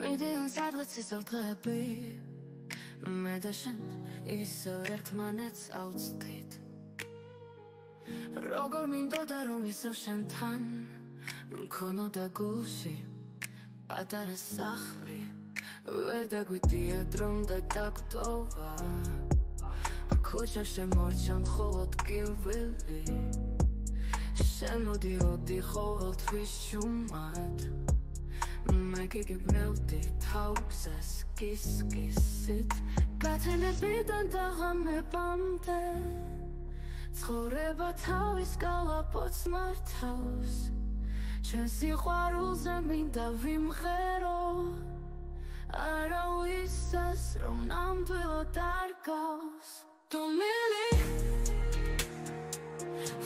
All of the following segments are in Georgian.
მიდი სადღაც ისევ მე და შენ ისევ ერთმანეთს ავწდით როგორ მინდოდა რომ ისევ შენთან მქონოდა გულში პატარა სახლი ვერ დაგვიდიათ რომ დაგვტოვა ქუჩაში მორჩა მხოლოდ კივილი შენ მოდიოდი ყოველთვის შუმად მე გიგებნელდი თავზას კის-კისით გათენებიდან დაღამებამდე ცხოვრება თავის გალაპოც მართავს ჩვენ სიყვარულზე მინდა ვიმღერო არავისას რომ ნამდვილად არ გავს თუ მილი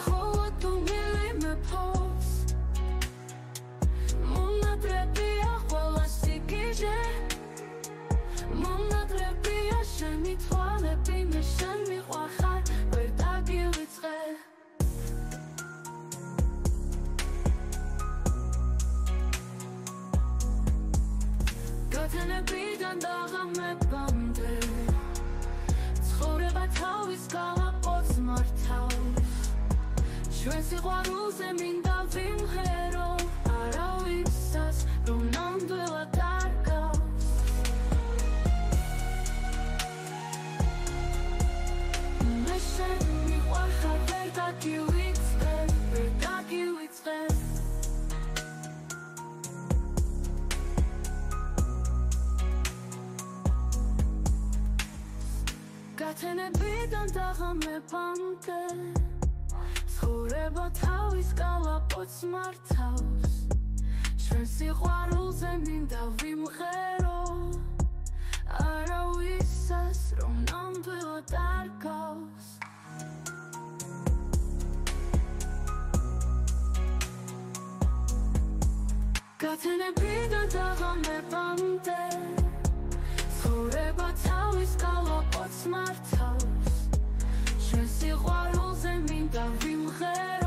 ხოლო თუ მილი მე ფოს მონადრებია ყველა სიგიჟე მონადრებია შენი თვალები მე შენ მიყვარხარ ვერ დაგივიწყე გათენებიდან დაღამებამდე ცხოვრება თავის გალაპოც მართავს ჩვენ სიყვარულზე მინდა ვიმღერო არავისას რომ ნამდვილად არ გავს მე შენ მიყვარხარ ვერ დაგივიწყე ვერ დაგივიწყე გათენებიდან დაღამებამდე ცხოვრება თავის გალაპოც მართავს ჩვენ სიყვარულზე მინდა ვიმღერო არავისას რომ ნამდვილად არ გავს გათენებიდან დაღამებამდე ცხოვრება თავის გალაპოც მართავს ჩვენ სიყვარულზე მინდა ვიმღერო